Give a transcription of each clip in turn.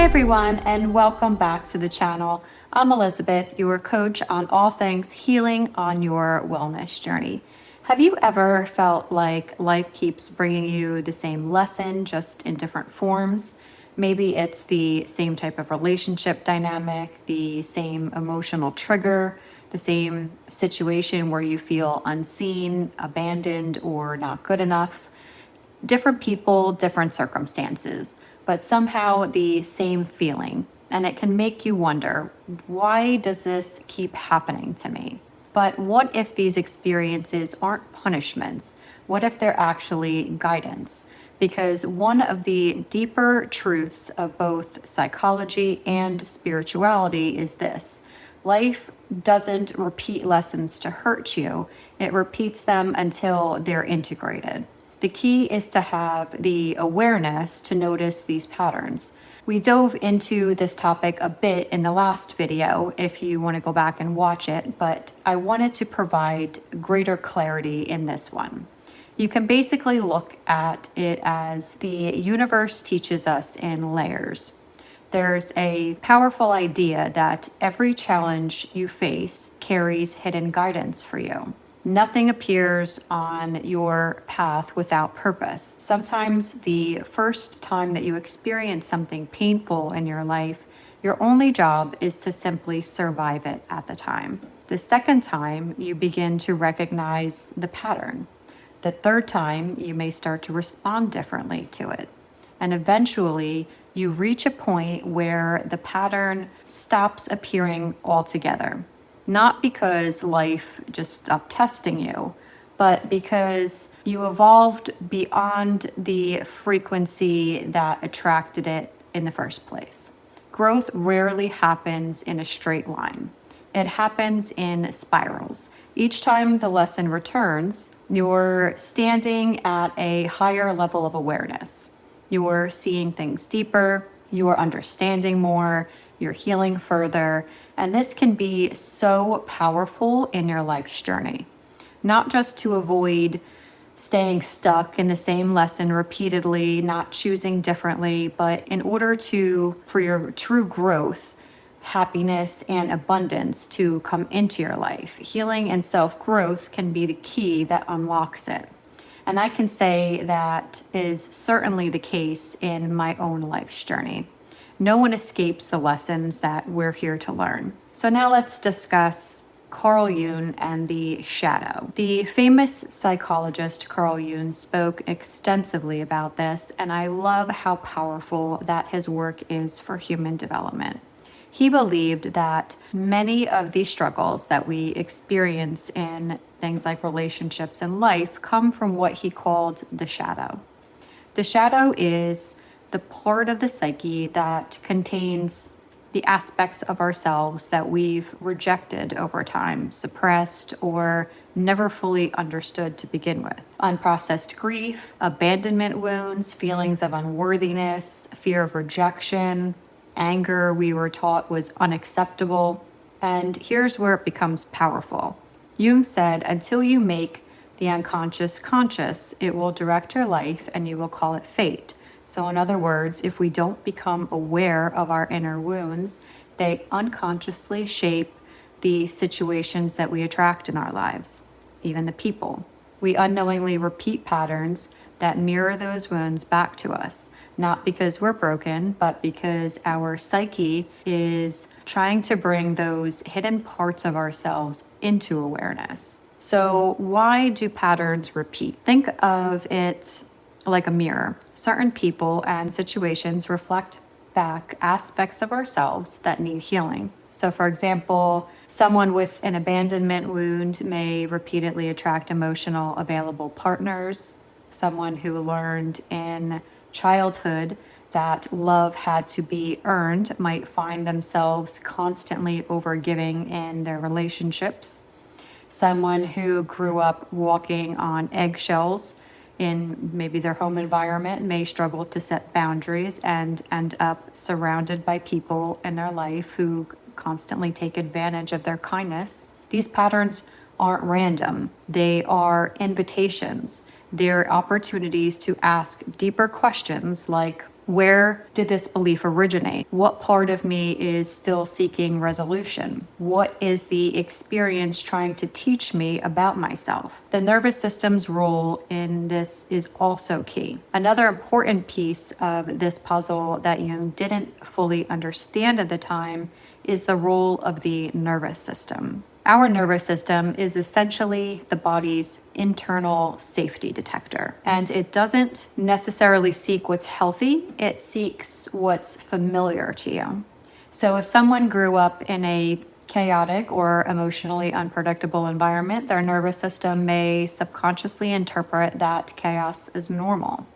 everyone, and welcome back to the channel. I'm Elizabeth, your coach on all things healing on your wellness journey. Have you ever felt like life keeps bringing you the same lesson, just in different forms? Maybe it's the same type of relationship dynamic, the same emotional trigger, the same situation where you feel unseen, abandoned, or not good enough. Different people, different circumstances, but somehow the same feeling. And it can make you wonder, why does this keep happening to me? But what if these experiences aren't punishments? What if they're actually guidance? Because one of the deeper truths of both psychology and spirituality is this: life doesn't repeat lessons to hurt you, it repeats them until they're integrated. The key is to have the awareness to notice these patterns. We dove into this topic a bit in the last video if you want to go back and watch it, but I wanted to provide greater clarity in this one. You can basically look at it as the universe teaches us in layers. There's a powerful idea that every challenge you face carries hidden guidance for you. Nothing appears on your path without purpose. Sometimes the first time that you experience something painful in your life, your only job is to simply survive it at the time. The second time, you begin to recognize the pattern. The third time, you may start to respond differently to it. And eventually, you reach a point where the pattern stops appearing altogether. Not because life just stopped testing you, but because you evolved beyond the frequency that attracted it in the first place. Growth rarely happens in a straight line. It happens in spirals. Each time the lesson returns, you're standing at a higher level of awareness. You're seeing things deeper, you're understanding more, you're healing further, and this can be so powerful in your life's journey. Not just to avoid staying stuck in the same lesson repeatedly, not choosing differently, but in order for your true growth, happiness, and abundance to come into your life. Healing and self-growth can be the key that unlocks it. And I can say that is certainly the case in my own life's journey. No one escapes the lessons that we're here to learn. So now let's discuss Carl Jung and the shadow. The famous psychologist Carl Jung spoke extensively about this, and I love how powerful that his work is for human development. He believed that many of these struggles that we experience in things like relationships and life come from what he called the shadow. The shadow is the part of the psyche that contains the aspects of ourselves that we've rejected over time, suppressed, or never fully understood to begin with. Unprocessed grief, abandonment wounds, feelings of unworthiness, fear of rejection, anger we were taught was unacceptable. And here's where it becomes powerful. Jung said, until you make the unconscious conscious, it will direct your life and you will call it fate. So in other words, if we don't become aware of our inner wounds, they unconsciously shape the situations that we attract in our lives, even the people. We unknowingly repeat patterns that mirror those wounds back to us, not because we're broken, but because our psyche is trying to bring those hidden parts of ourselves into awareness. So why do patterns repeat? Think of it like a mirror. Certain people and situations reflect back aspects of ourselves that need healing. So for example, someone with an abandonment wound may repeatedly attract emotional available partners. Someone who learned in childhood that love had to be earned might find themselves constantly overgiving in their relationships. Someone who grew up walking on eggshells in maybe their home environment may struggle to set boundaries and end up surrounded by people in their life who constantly take advantage of their kindness. These patterns aren't random. They are invitations. They're opportunities to ask deeper questions like, Where did this belief originate? What part of me is still seeking resolution? What is the experience trying to teach me about myself? The nervous system's role in this is also key. Another important piece of this puzzle that Jung didn't fully understand at the time is the role of the nervous system. Our nervous system is essentially the body's internal safety detector, and it doesn't necessarily seek what's healthy, it seeks what's familiar to you. So if someone grew up in a chaotic or emotionally unpredictable environment, their nervous system may subconsciously interpret that chaos as normal,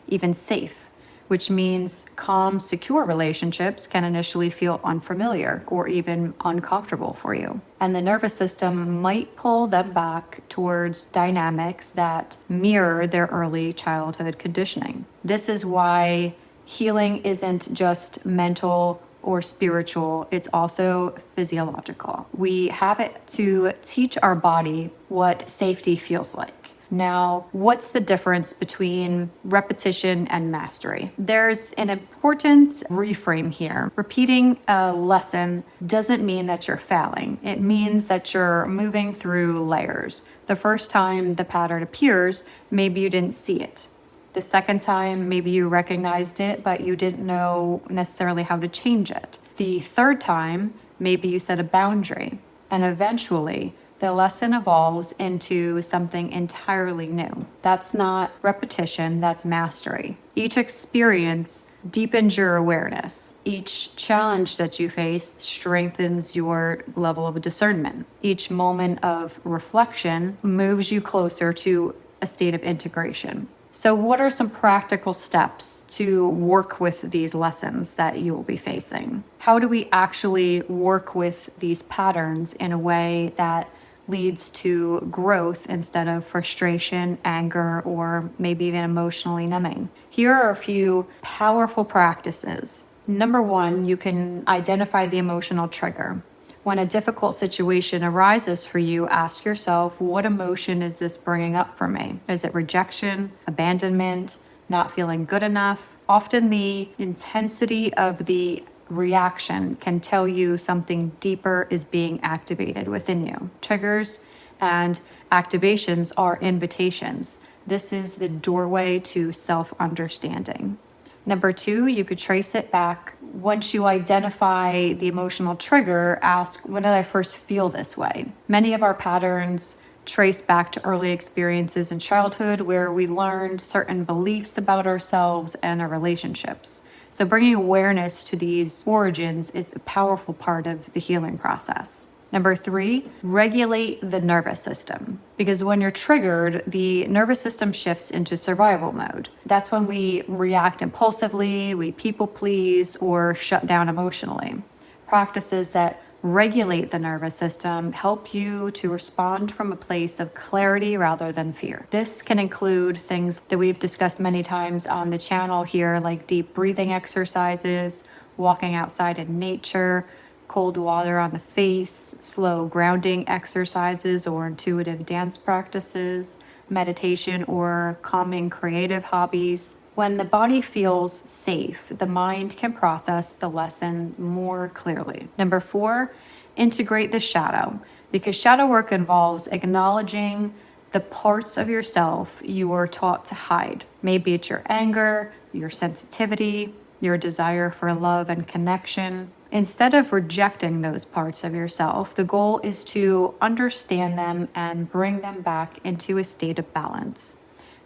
even safe, which means calm, secure relationships can initially feel unfamiliar or even uncomfortable for you. And the nervous system might pull them back towards dynamics that mirror their early childhood conditioning. This is why healing isn't just mental or spiritual, it's also physiological. We have it to teach our body what safety feels like. Now, what's the difference between repetition and mastery? There's an important reframe here. Repeating a lesson doesn't mean that you're failing. It means that you're moving through layers. The first time the pattern appears, maybe you didn't see it. The second time, maybe you recognized it, but you didn't know necessarily how to change it. The third time, maybe you set a boundary. And eventually, the lesson evolves into something entirely new. That's not repetition, that's mastery. Each experience deepens your awareness. Each challenge that you face strengthens your level of discernment. Each moment of reflection moves you closer to a state of integration. So what are some practical steps to work with these lessons that you will be facing? How do we actually work with these patterns in a way that leads to growth instead of frustration, anger, or maybe even emotionally numbing? Here are a few powerful practices. Number one, you can identify the emotional trigger. When a difficult situation arises for you, ask yourself, what emotion is this bringing up for me? Is it rejection, abandonment, not feeling good enough? Often the intensity of the reaction can tell you something deeper is being activated within you. Triggers and activations are invitations. This is the doorway to self-understanding. Number two, you could trace it back. Once you identify the emotional trigger, ask, when did I first feel this way? Many of our patterns trace back to early experiences in childhood where we learned certain beliefs about ourselves and our relationships. So bringing awareness to these origins is a powerful part of the healing process. Number three, regulate the nervous system. Because when you're triggered, the nervous system shifts into survival mode. That's when we react impulsively, we people please, or shut down emotionally. Practices that regulate the nervous system help you to respond from a place of clarity rather than fear. This can include things that we've discussed many times on the channel here, like deep breathing exercises, walking outside in nature, cold water on the face, slow grounding exercises or intuitive dance practices, meditation or calming creative hobbies. When the body feels safe, the mind can process the lesson more clearly. Number four, integrate the shadow, because shadow work involves acknowledging the parts of yourself you were taught to hide. Maybe it's your anger, your sensitivity, your desire for love and connection. Instead of rejecting those parts of yourself, the goal is to understand them and bring them back into a state of balance.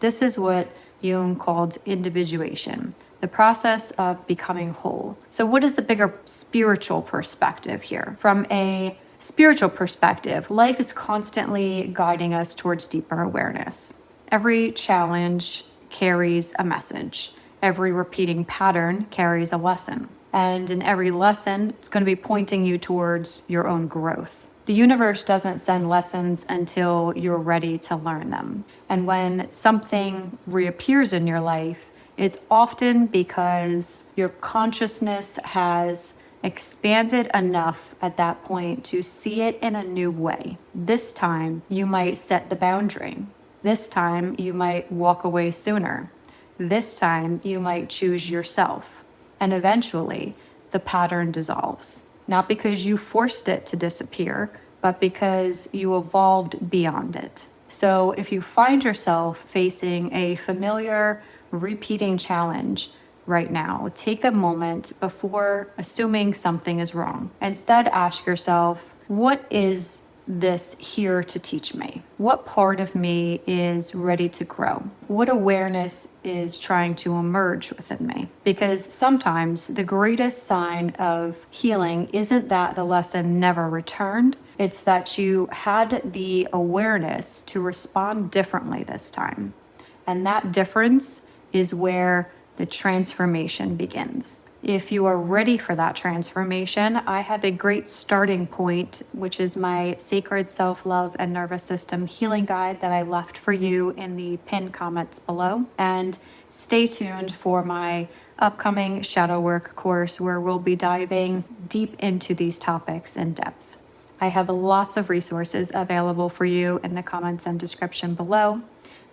This is what Jung called individuation, the process of becoming whole. So what is the bigger spiritual perspective here? From a spiritual perspective, life is constantly guiding us towards deeper awareness. Every challenge carries a message. Every repeating pattern carries a lesson. And in every lesson, it's going to be pointing you towards your own growth. The universe doesn't send lessons until you're ready to learn them. And when something reappears in your life, it's often because your consciousness has expanded enough at that point to see it in a new way. This time, you might set the boundary. This time, you might walk away sooner. This time you might choose yourself, and eventually the pattern dissolves. Not because you forced it to disappear, but because you evolved beyond it. So if you find yourself facing a familiar, repeating challenge right now, take a moment before assuming something is wrong. Instead, ask yourself, what is this here to teach me? What part of me is ready to grow? What awareness is trying to emerge within me? Because sometimes the greatest sign of healing isn't that the lesson never returned, it's that you had the awareness to respond differently this time. And that difference is where the transformation begins. If you are ready for that transformation, I have a great starting point, which is my Sacred Self-Love and Nervous System Healing Guide that I left for you in the pinned comments below. And stay tuned for my upcoming shadow work course where we'll be diving deep into these topics in depth. I have lots of resources available for you in the comments and description below.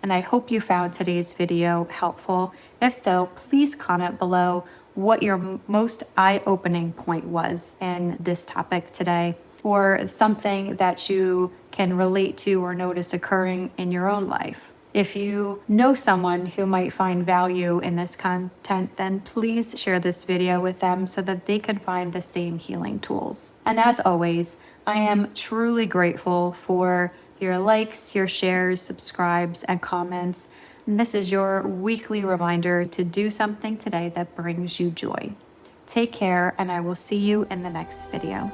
And I hope you found today's video helpful. If so, please comment below what your most eye-opening point was in this topic today, or something that you can relate to or notice occurring in your own life. If you know someone who might find value in this content, then please share this video with them so that they can find the same healing tools. And as always, I am truly grateful for your likes, your shares, subscribes, and comments. And this is your weekly reminder to do something today that brings you joy. Take care, and I will see you in the next video.